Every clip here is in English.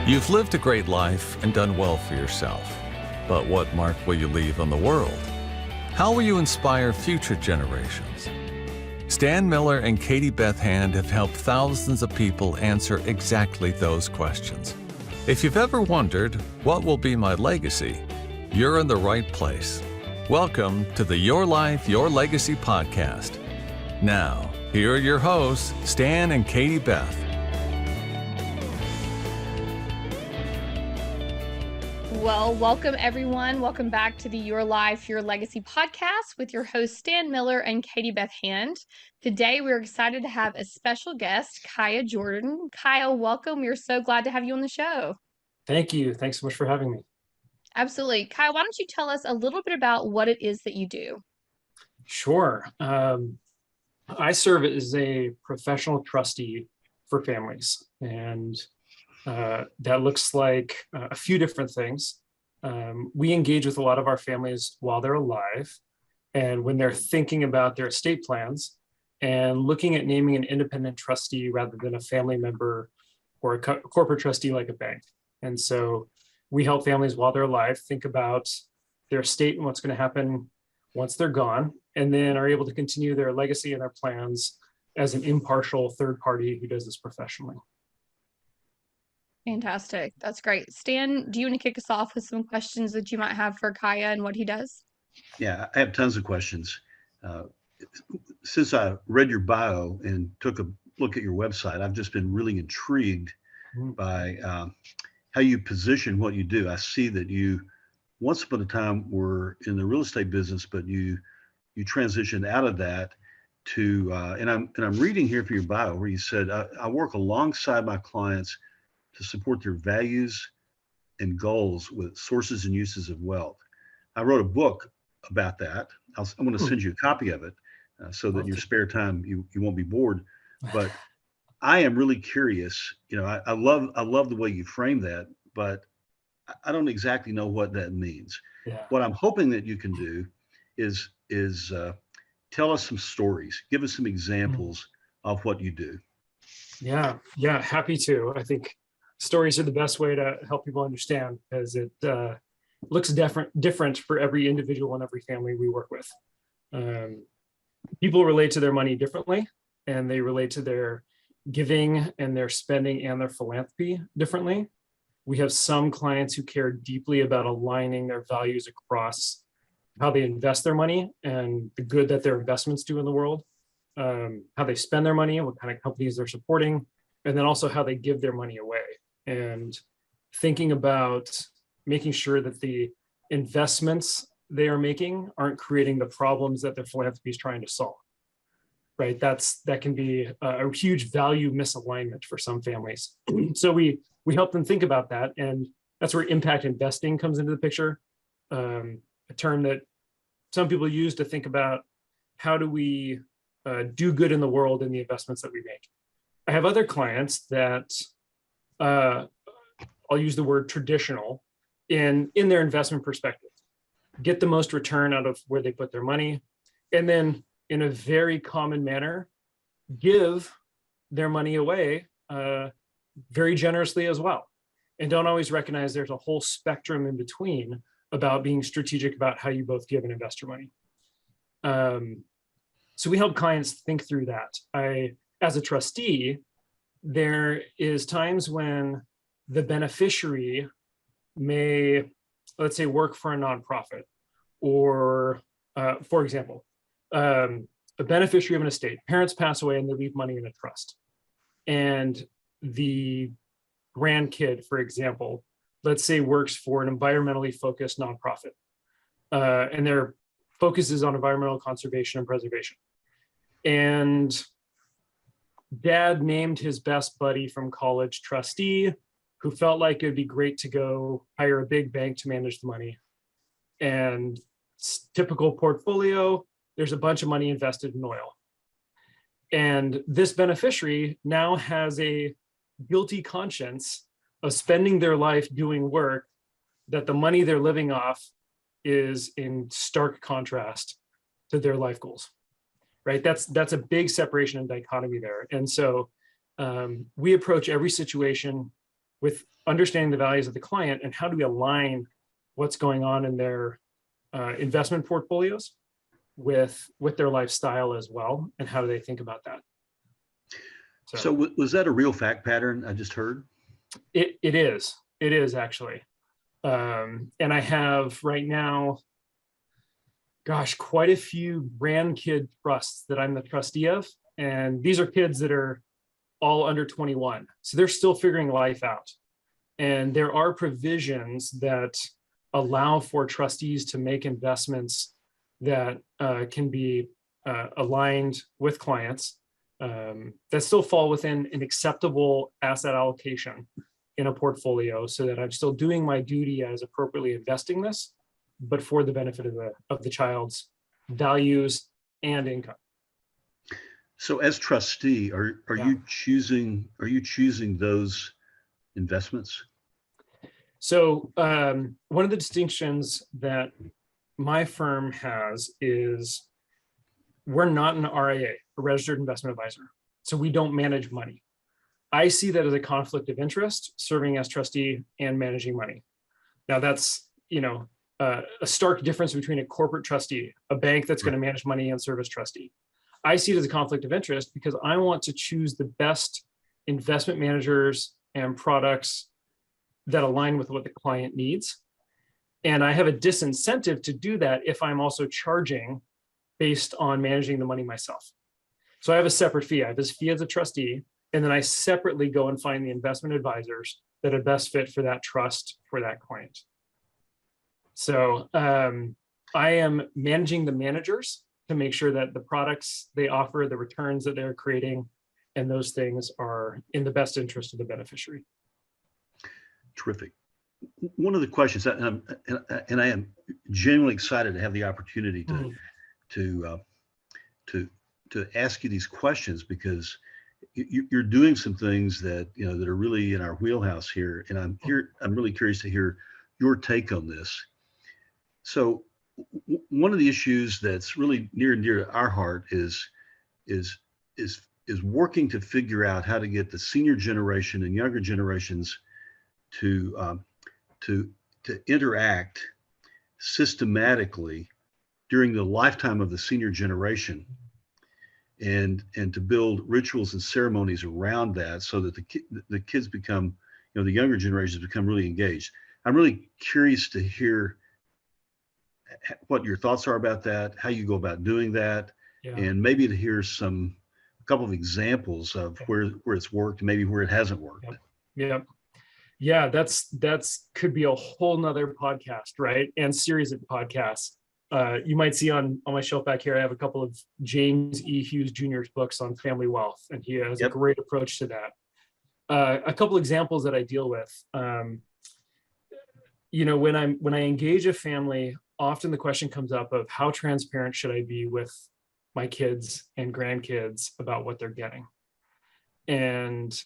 You've lived a great life and done well for yourself. But what mark will you leave on the world? How will you inspire future generations? Stan Miller and Katie Beth Hand have helped thousands of people answer exactly those questions. If you've ever wondered, what will be my legacy? You're in the right place. Welcome to the Your Life, Your Legacy podcast. Now, here are your hosts, Stan and Katie Beth. Well, welcome everyone. Welcome back to the Your Life, Your Legacy podcast with your hosts, Stan Miller and Katie Beth Hand. Today, we're excited to have a special guest, Kiah Jordan. Kiah, welcome. We're so glad to have you on the show. Thank you. Thanks so much for having me. Absolutely. Kiah, why don't you tell us a little bit about what it is that you do? Sure. I serve as a professional trustee for families, and that looks like a few different things. We engage with a lot of our families while they're alive and when they're thinking about their estate plans and looking at naming an independent trustee rather than a family member or a corporate trustee like a bank. And so we help families while they're alive think about their estate and what's going to happen once they're gone, and then are able to continue their legacy and their plans as an impartial third party who does this professionally. Fantastic. That's great. Stan, do you want to kick us off with some questions that you might have for Kiah and what he does? Yeah, I have tons of questions. Since I read your bio and took a look at your website, I've just been really intrigued by how you position what you do. I see that you, once upon a time, were in the real estate business, but you transitioned out of that to, and I'm reading here from your bio where you said, I work alongside my clients to support their values and goals with sources and uses of wealth. I wrote a book about that. I'm going to send you a copy of it so that in your spare time you won't be bored. But I am really curious. You know, I love the way you frame that, but I don't exactly know what that means. Yeah. What I'm hoping that you can do is tell us some stories, give us some examples of what you do. Yeah, happy to. I think stories are the best way to help people understand, as it looks different for every individual and every family we work with. People relate to their money differently, and they relate to their giving and their spending and their philanthropy differently. We have some clients who care deeply about aligning their values across how they invest their money and the good that their investments do in the world, how they spend their money, what kind of companies they're supporting, and then also how they give their money away. And thinking about making sure that the investments they are making aren't creating the problems that their philanthropy is trying to solve. Right? That can be a huge value misalignment for some families. So we help them think about that, and that's where impact investing comes into the picture, a term that some people use to think about how do we do good in the world in the investments that we make. I have other clients that I'll use the word traditional in their investment perspective, get the most return out of where they put their money, and then in a very common manner, give their money away very generously as well. And don't always recognize there's a whole spectrum in between about being strategic about how you both give and invest your money. So we help clients think through that. As a trustee, there is times when the beneficiary may, let's say, work for a nonprofit, or for example, a beneficiary of an estate, parents pass away and they leave money in a trust. And the grandkid, for example, let's say works for an environmentally focused nonprofit, and their focus is on environmental conservation and preservation. And dad named his best buddy from college trustee, who felt like it would be great to go hire a big bank to manage the money. And typical portfolio, there's a bunch of money invested in oil. And this beneficiary now has a guilty conscience of spending their life doing work that the money they're living off is in stark contrast to their life goals, right? That's a big separation and dichotomy there. And so we approach every situation with understanding the values of the client and how do we align what's going on in their investment portfolios with their lifestyle as well, and how do they think about that? So was that a real fact pattern I just heard? It is actually. And I have right now, gosh, quite a few grandkid trusts that I'm the trustee of. And these are kids that are all under 21. So they're still figuring life out. And there are provisions that allow for trustees to make investments that can be aligned with clients that still fall within an acceptable asset allocation in a portfolio, so that I'm still doing my duty as appropriately investing this, but for the benefit of the child's values and income. So as trustee, are you choosing those investments? So one of the distinctions that my firm has is we're not an RIA, a registered investment advisor. So we don't manage money. I see that as a conflict of interest, serving as trustee and managing money. Now that's, a stark difference between a corporate trustee, a bank that's going to manage money, and serve as trustee. I see it as a conflict of interest because I want to choose the best investment managers and products that align with what the client needs. And I have a disincentive to do that if I'm also charging based on managing the money myself. So I have a separate fee. I have this fee as a trustee, and then I separately go and find the investment advisors that are best fit for that trust for that client. So I am managing the managers to make sure that the products they offer, the returns that they're creating, and those things are in the best interest of the beneficiary. Terrific. One of the questions, and I am genuinely excited to have the opportunity to ask you these questions, because you're doing some things that that are really in our wheelhouse here, and I'm really curious to hear your take on this. So one of the issues that's really near and dear to our heart is working to figure out how to get the senior generation and younger generations to interact systematically during the lifetime of the senior generation, and to build rituals and ceremonies around that, so that the kids become, the younger generations become really engaged. I'm really curious to hear what your thoughts are about that, how you go about doing that, and maybe to hear a couple of examples of where it's worked, maybe where it hasn't worked. Yeah, that's could be a whole nother podcast, right? And series of podcasts. You might see on my shelf back here, I have a couple of James E. Hughes Jr.'s books on family wealth, and he has a great approach to that. A couple examples that I deal with. When I engage a family, often the question comes up of how transparent should I be with my kids and grandkids about what they're getting, and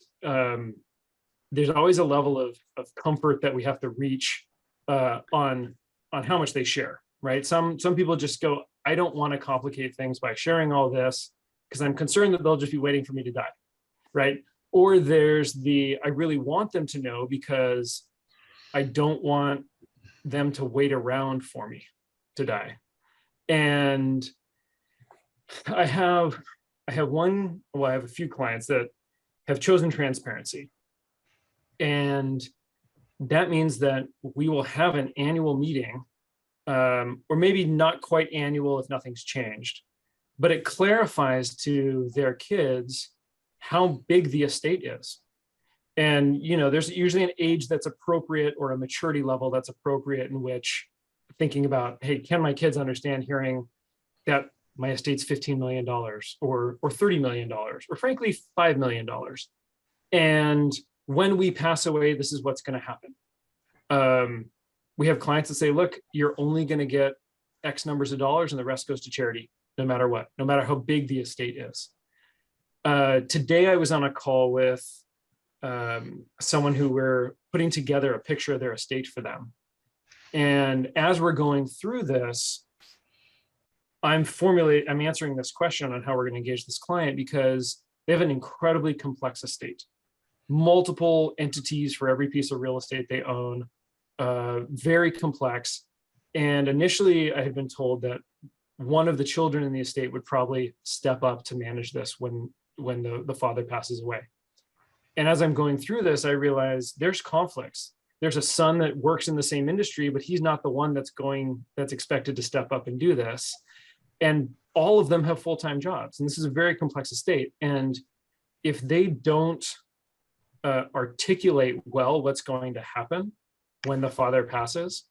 there's always a level of comfort that we have to reach on how much they share, right? Some people just go, I don't want to complicate things by sharing all this because I'm concerned that they'll just be waiting for me to die, right? Or there's I really want them to know because I don't want them to wait around for me to die. And I have a few clients that have chosen transparency. And that means that we will have an annual meeting, or maybe not quite annual if nothing's changed, but it clarifies to their kids how big the estate is. And, there's usually an age that's appropriate, or a maturity level that's appropriate, in which thinking about, hey, can my kids understand hearing that my estate's $15 million or $30 million, or frankly, $5 million. And when we pass away, this is what's going to happen. We have clients that say, look, you're only going to get X numbers of dollars and the rest goes to charity, no matter what, no matter how big the estate is. Today, I was on a call with someone who we're putting together a picture of their estate for them. And as we're going through this, I'm answering this question on how we're going to engage this client, because they have an incredibly complex estate. multiple entities for every piece of real estate they own, very complex. And initially I had been told that one of the children in the estate would probably step up to manage this when the father passes away. And as I'm going through this, I realize there's conflicts. There's a son that works in the same industry, but he's not the one that's expected to step up and do this. And all of them have full-time jobs. And this is a very complex estate. And if they don't articulate well what's going to happen when the father passes,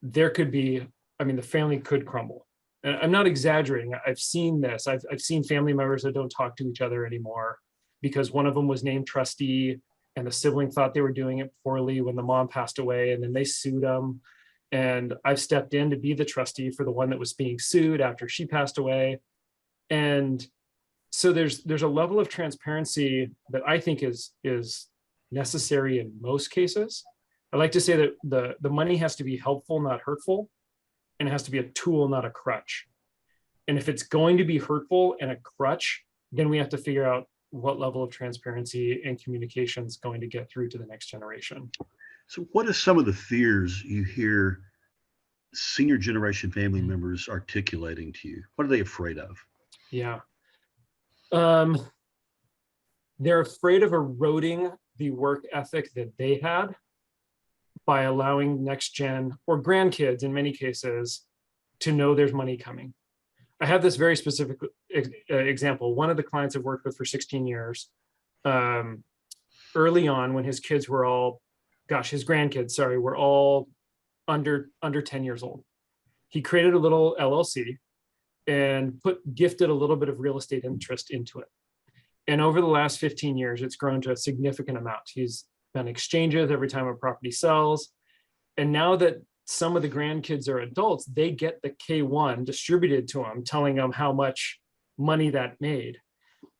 there could be, the family could crumble. And I'm not exaggerating. I've seen this. I've seen family members that don't talk to each other anymore because one of them was named trustee and the sibling thought they were doing it poorly when the mom passed away, and then they sued them. And I've stepped in to be the trustee for the one that was being sued after she passed away. And so there's a level of transparency that I think is necessary in most cases. I like to say that the money has to be helpful, not hurtful, and it has to be a tool, not a crutch. And if it's going to be hurtful and a crutch, then we have to figure out what level of transparency and communication is going to get through to the next generation. So what are some of the fears you hear senior generation family members articulating to you? What are they afraid of? Yeah. They're afraid of eroding the work ethic that they had by allowing next gen or grandkids in many cases to know there's money coming. I have this very specific example. One of the clients I've worked with for 16 years, early on when his kids were all, his grandkids, sorry, were all under 10 years old. He created a little LLC and gifted a little bit of real estate interest into it. And over the last 15 years, it's grown to a significant amount. He's done exchanges every time a property sells. And now that some of the grandkids are adults, they get the K1 distributed to them, telling them how much money that made.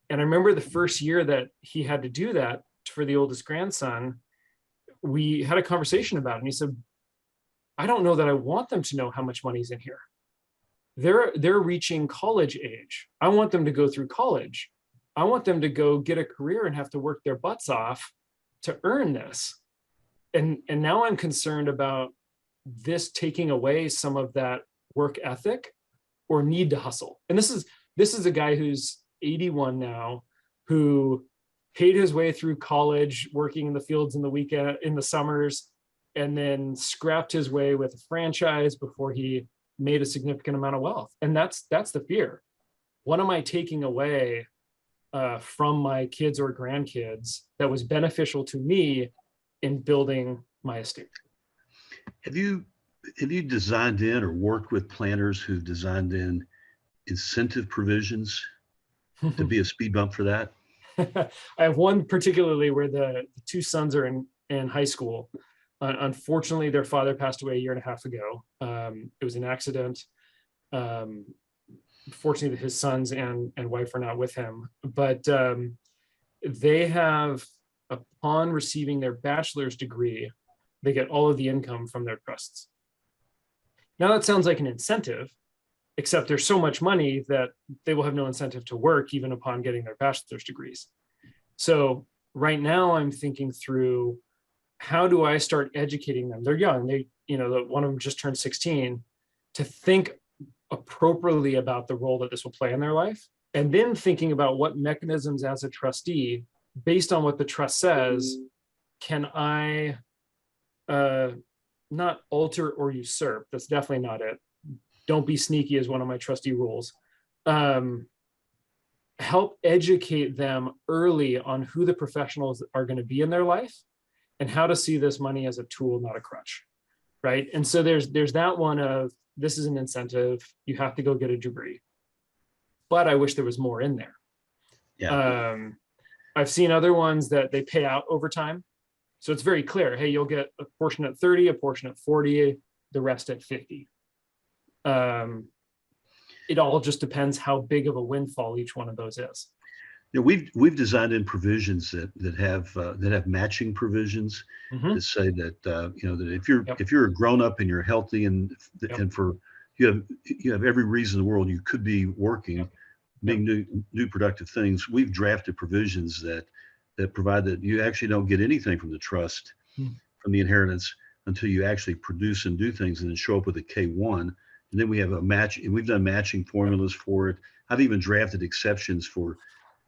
And I remember the first year that he had to do that for the oldest grandson, we had a conversation about it. And he said, I don't know that I want them to know how much money's in here. They're reaching college age. I want them to go through college. I want them to go get a career and have to work their butts off to earn this. And now I'm concerned about this taking away some of that work ethic or need to hustle. And this is a guy who's 81 now, who paid his way through college, working in the fields in the summers, and then scrapped his way with a franchise before he made a significant amount of wealth. And that's the fear. What am I taking away from my kids or grandkids that was beneficial to me in building my estate? Have you designed in or worked with planners who've designed in incentive provisions to be a speed bump for that? I have one particularly where the two sons are in high school. Unfortunately, their father passed away a year and a half ago. It was an accident. Fortunately, his sons and wife are not with him, but they have, upon receiving their bachelor's degree, they get all of the income from their trusts. Now that sounds like an incentive, except there's so much money that they will have no incentive to work even upon getting their bachelor's degrees. So right now I'm thinking through, how do I start educating them? They're young. One of them just turned 16, to think appropriately about the role that this will play in their life. And then thinking about what mechanisms as a trustee, based on what the trust says, can I not alter or usurp? That's definitely not it. Don't be sneaky is one of my trustee rules. Help educate them early on who the professionals are going to be in their life and how to see this money as a tool, not a crutch, right? And so there's that one of, this is an incentive, you have to go get a degree. But I wish there was more in there. Yeah. I've seen other ones that they pay out over time. So it's very clear, hey, you'll get a portion at 30, a portion at 40, the rest at 50. It all just depends how big of a windfall each one of those is. We've designed in provisions that have matching provisions that say that that if you're a grown up and you're healthy and for you have every reason in the world you could be working, being new productive things. We've drafted provisions that that provide that you actually don't get anything from the trust, from the inheritance, until you actually produce and do things and then show up with a K1. And then we have a match, and we've done matching formulas for it. I've even drafted exceptions for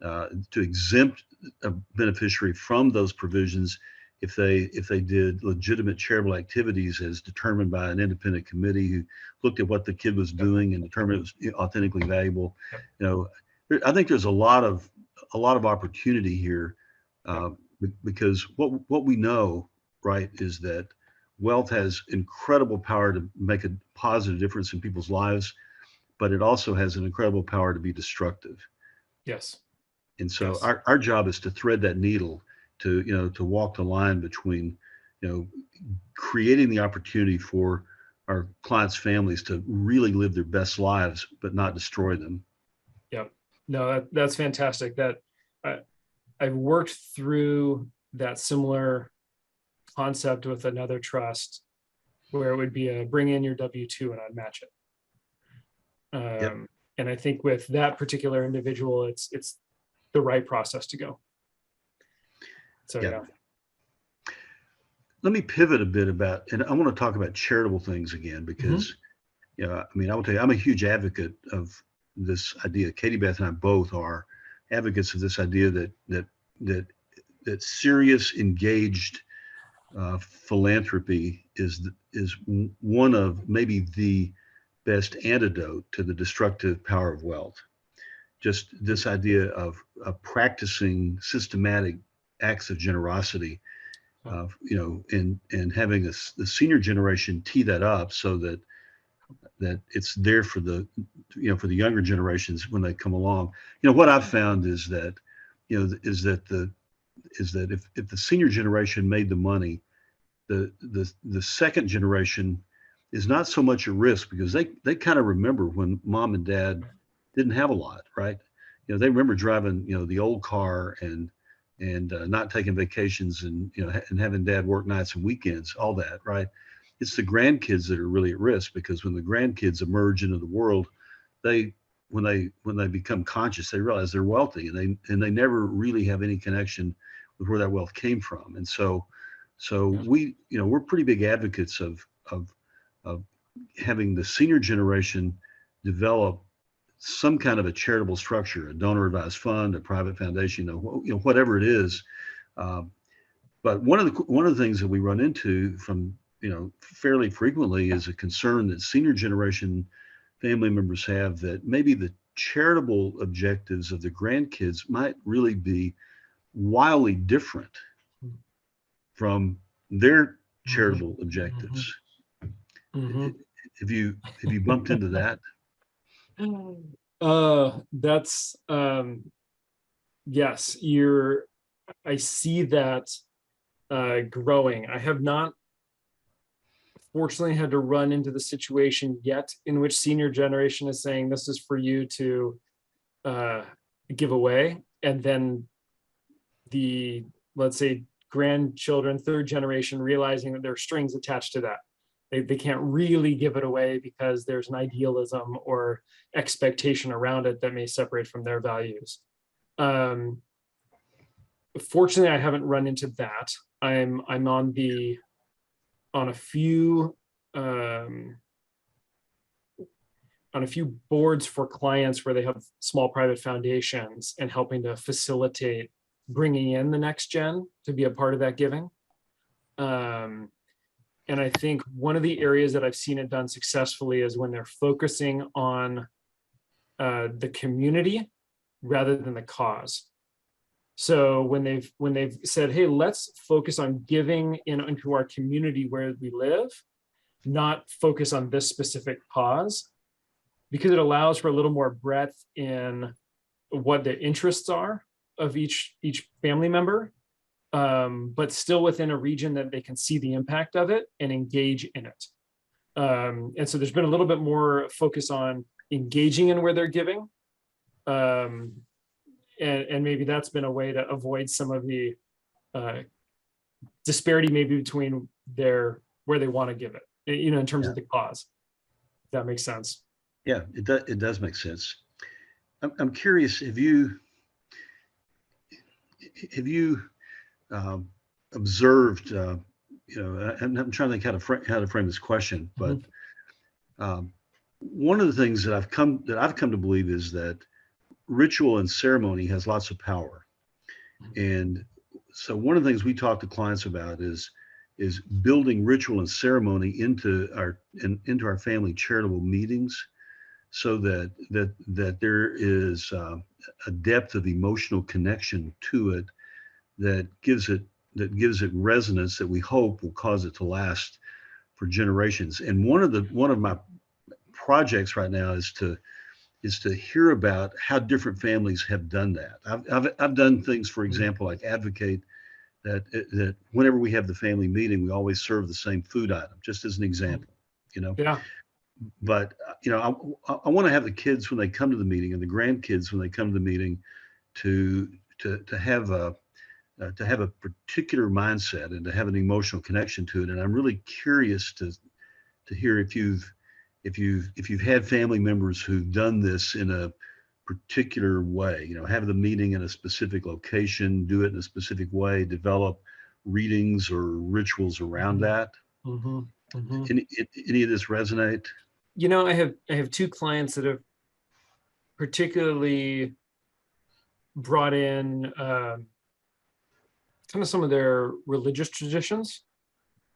to exempt a beneficiary from those provisions if they did legitimate charitable activities as determined by an independent committee who looked at what the kid was doing and determined it was authentically valuable. You know, I think there's a lot of opportunity here, because what we know, right, is that wealth has incredible power to make a positive difference in people's lives, but it also has an incredible power to be destructive. Yes. And so Yes. our job is to thread that needle, to walk the line between, creating the opportunity for our clients' families to really live their best lives, but not destroy them. Yep. No, that's fantastic. I've worked through that similar concept with another trust where it would be a bring in your W-2 and I'd match it. And I think with that particular individual, it's the right process to go. So, yeah. Let me pivot a bit and I want to talk about charitable things again, because, I will tell you, I'm a huge advocate of this idea. Katie Beth and I both are advocates of this idea that serious, engaged philanthropy is one of maybe the best antidote to the destructive power of wealth. Just this idea of practicing systematic acts of generosity, and having the senior generation tee that up so that it's there for the younger generations when they come along. What I've found is that if the senior generation made the money, the second generation is not so much at risk, because they kind of remember when mom and dad didn't have a lot, right? They remember driving the old car and not taking vacations and having dad work nights and weekends, all that, right? It's the grandkids that are really at risk, because when the grandkids emerge into the world, when they become conscious, they realize they're wealthy, and they never really have any connection with where that wealth came from. And so we're pretty big advocates of having the senior generation develop some kind of a charitable structure, a donor advised fund, a private foundation, whatever it is. But one of the things that we run into from fairly frequently is a concern that senior generation family members have, that maybe the charitable objectives of the grandkids might really be wildly different from their charitable objectives. Have you bumped into that? That's yes, I see that growing. I have not fortunately had to run into the situation yet in which senior generation is saying this is for you to give away, and then the, let's say, grandchildren, third generation, realizing that there are strings attached to that. They can't really give it away because there's an idealism or expectation around it that may separate from their values. Fortunately, I haven't run into that. I'm on a few boards for clients where they have small private foundations, and helping to facilitate bringing in the next gen to be a part of that giving. And I think one of the areas that I've seen it done successfully is when they're focusing on the community rather than the cause. So when they've said, hey, let's focus on giving into our community where we live, not focus on this specific cause, because it allows for a little more breadth in what the interests are of each family member, but still within a region that they can see the impact of it and engage in it. And so there's been a little bit more focus on engaging in where they're giving. And maybe that's been a way to avoid some of the disparity maybe between where they want to give it, in terms of the cause. If that makes sense. Yeah, it does make sense. I'm curious, have you have you observed, and I'm trying to think how to frame this question, but one of the things that I've come to believe is that ritual and ceremony has lots of power. And so one of the things we talk to clients about is building ritual and ceremony into our family charitable meetings, so that there is a depth of emotional connection to it that gives it resonance that we hope will cause it to last for generations. And one of my projects right now is to hear about how different families have done that. I've done things, for example, like advocate that whenever we have the family meeting, we always serve the same food item, just as an example, Yeah. But I want to have the kids when they come to the meeting, and the grandkids when they come to the meeting, to have a particular mindset and to have an emotional connection to it. And I'm really curious to hear if you've had family members who've done this in a particular way, have the meeting in a specific location, do it in a specific way, develop readings or rituals around that. Any of this resonate? I have two clients that have particularly brought in kind of some of their religious traditions,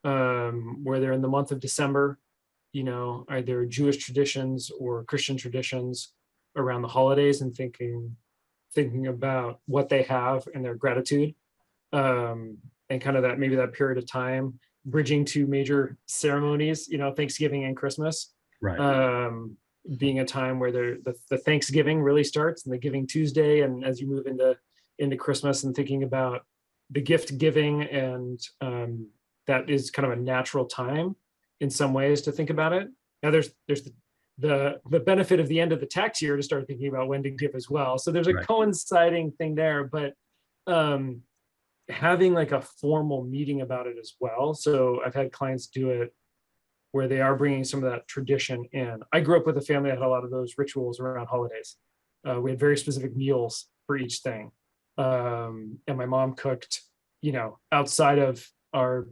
where they're in the month of December, either Jewish traditions or Christian traditions around the holidays, and thinking about what they have and their gratitude, and kind of that period of time bridging to major ceremonies, Thanksgiving and Christmas. Right. Being a time where the Thanksgiving really starts, and the Giving Tuesday, and as you move into Christmas, and thinking about the gift giving, and that is kind of a natural time in some ways to think about it. Now there's the benefit of the end of the tax year to start thinking about when to give as well. So there's a coinciding thing there, but having like a formal meeting about it as well. So I've had clients do it where they are bringing some of that tradition in. I grew up with a family that had a lot of those rituals around holidays. We had very specific meals for each thing. And my mom cooked, outside of our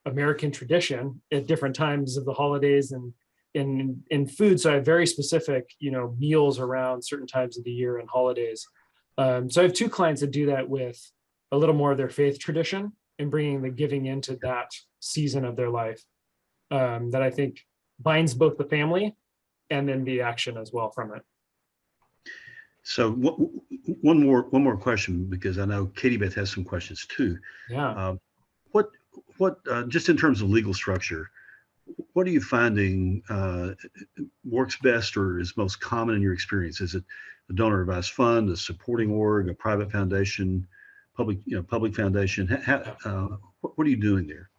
American tradition at different times of the holidays and in food. So I have very specific, meals around certain times of the year and holidays. So I have two clients that do that with a little more of their faith tradition and bringing the giving into that season of their life. That I think binds both the family and then the action as well from it. So one more question, because I know Katie Beth has some questions too. Yeah. What just in terms of legal structure, what are you finding works best or is most common in your experience? Is it a donor advised fund, a supporting org, a private foundation, public foundation? What are you doing there?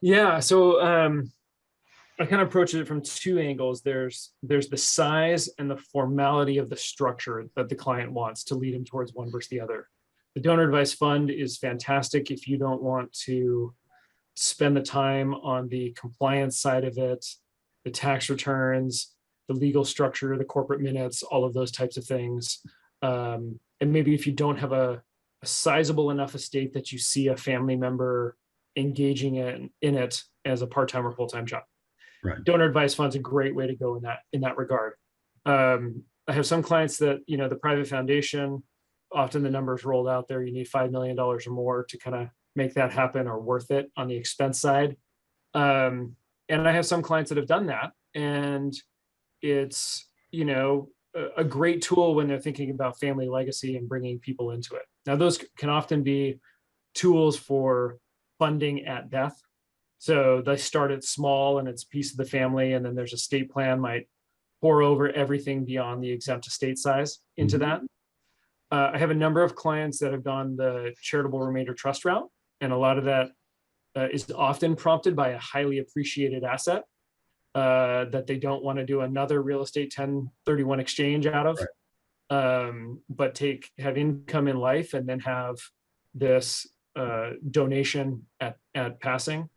Yeah, so I kind of approach it from two angles. There's the size and the formality of the structure that the client wants to lead him towards one versus the other. The donor advised fund is fantastic if you don't want to spend the time on the compliance side of it, the tax returns, the legal structure, the corporate minutes, all of those types of things. And maybe if you don't have a sizable enough estate that you see a family member engaging in it as a part-time or full-time job. Right. Donor advised fund's a great way to go in that regard. I have some clients that, the private foundation, often the numbers rolled out there, you need $5 million or more to kind of make that happen or worth it on the expense side. And I have some clients that have done that, and it's, a great tool when they're thinking about family legacy and bringing people into it. Now, those can often be tools for funding at death. So they start it small and it's a piece of the family, and then there's estate plan might pour over everything beyond the exempt estate size into that. I have a number of clients that have gone the charitable remainder trust route, and a lot of that is often prompted by a highly appreciated asset that they don't want to do another real estate 1031 exchange out of, but have income in life and then have this donation at passing.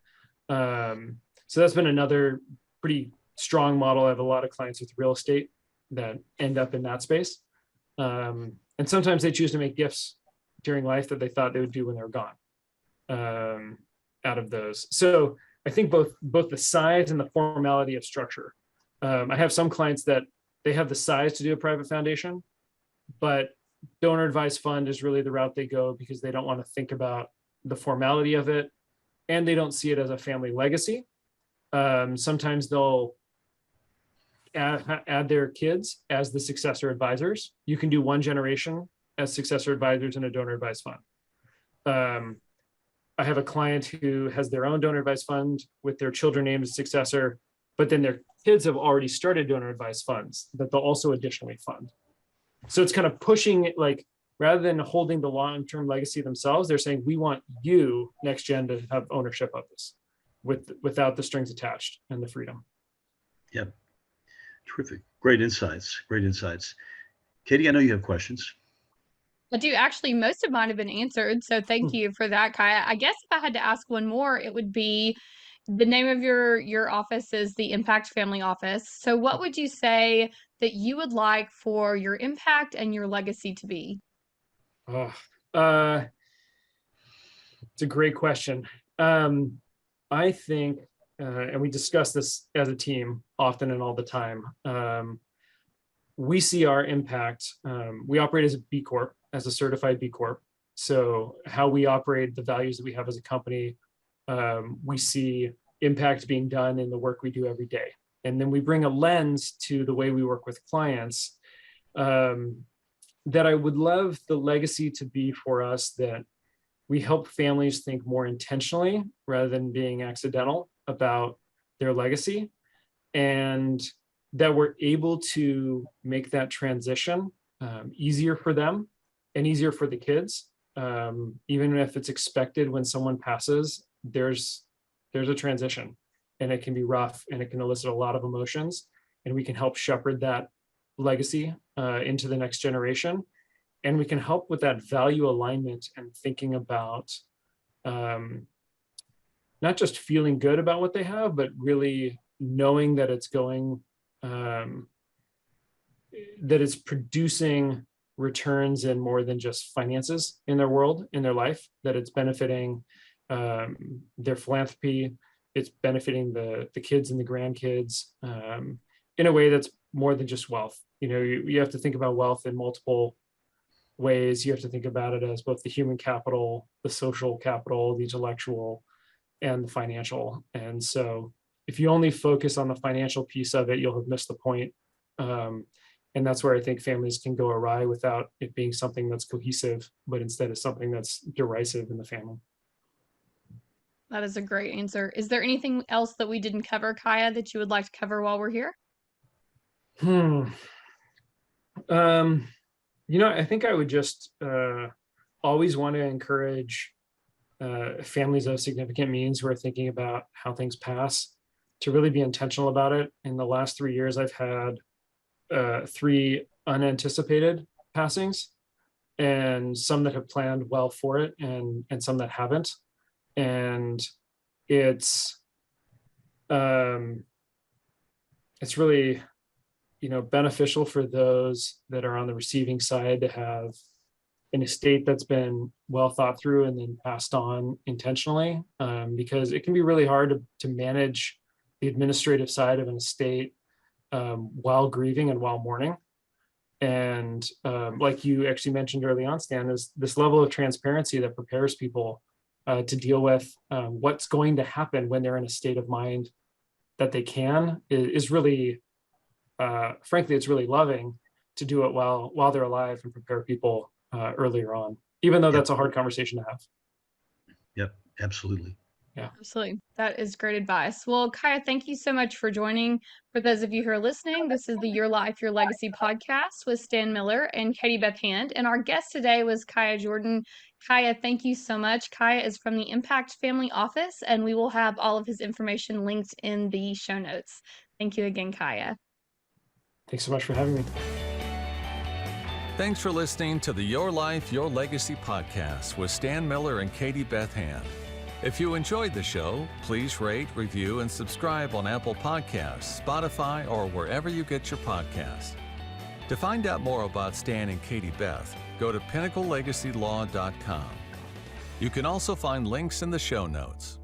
So that's been another pretty strong model. I have a lot of clients with real estate that end up in that space. And sometimes they choose to make gifts during life that they thought they would do when they were gone out of those. So I think both the size and the formality of structure. I have some clients that they have the size to do a private foundation, but donor advised fund is really the route they go because they don't want to think about the formality of it, and they don't see it as a family legacy. Sometimes they'll add their kids as the successor advisors. You can do one generation as successor advisors in a donor advised fund. I have a client who has their own donor advised fund with their children named as successor, but then their kids have already started donor advised funds that they'll also additionally fund. So it's kind of pushing it, like, rather than holding the long-term legacy themselves, they're saying, we want you, next gen, to have ownership of this without the strings attached and the freedom. Yep. Terrific. Great insights. Great insights. Katie, I know you have questions. I do. Actually, most of mine have been answered. So thank you for that, Kiah. I guess if I had to ask one more, it would be the name of your office is the Impact Family Office. So what would you say that you would like for your impact and your legacy to be? It's a great question. I think, and we discuss this as a team often and all the time, we see our impact. We operate as a B Corp, as a certified B Corp. So how we operate, the values that we have as a company, we see impact being done in the work we do every day. And then we bring a lens to the way we work with clients that I would love the legacy to be for us, that we help families think more intentionally rather than being accidental about their legacy, and that we're able to make that transition easier for them and easier for the kids. Even if it's expected when someone passes, there's a transition, and it can be rough and it can elicit a lot of emotions, and we can help shepherd that legacy into the next generation. And we can help with that value alignment and thinking about not just feeling good about what they have, but really knowing that it's going, that it's producing returns in more than just finances in their world, in their life, that it's benefiting their philanthropy, it's benefiting the kids and the grandkids in a way that's more than just wealth. You know, you have to think about wealth in multiple ways. You have to think about it as both the human capital, the social capital, the intellectual, and the financial. And so if you only focus on the financial piece of it, you'll have missed the point. And that's where I think families can go awry without it being something that's cohesive, but instead of something that's derisive in the family. That is a great answer. Is there anything else that we didn't cover, Kiah, that you would like to cover while we're here? You know, I think I would just always want to encourage families of significant means who are thinking about how things pass to really be intentional about it. In the last 3 years, I've had 3 unanticipated passings, and some that have planned well for it, and some that haven't. And it's really, you know, beneficial for those that are on the receiving side to have an estate that's been well thought through and then passed on intentionally, because it can be really hard to manage the administrative side of an estate while grieving and while mourning. And like you actually mentioned early on, Stan, is this level of transparency that prepares people to deal with what's going to happen when they're in a state of mind that they can, is really, frankly, it's really loving to do it while they're alive and prepare people earlier on, even though that's a hard conversation to have. Yep, absolutely. Yeah, absolutely. That is great advice. Well, Kiah, thank you so much for joining. For those of you who are listening, this is the Your Life, Your Legacy podcast with Stan Miller and Katie Beth Hand. And our guest today was Kiah Jordan. Kiah, thank you so much. Kiah is from the Impact Family Office, and we will have all of his information linked in the show notes. Thank you again, Kiah. Thanks so much for having me. Thanks for listening to the Your Life, Your Legacy podcast with Stan Miller and Katie Beth Hand. If you enjoyed the show, please rate, review, and subscribe on Apple Podcasts, Spotify, or wherever you get your podcasts. To find out more about Stan and Katie Beth, go to pinnaclelegacylaw.com. You can also find links in the show notes.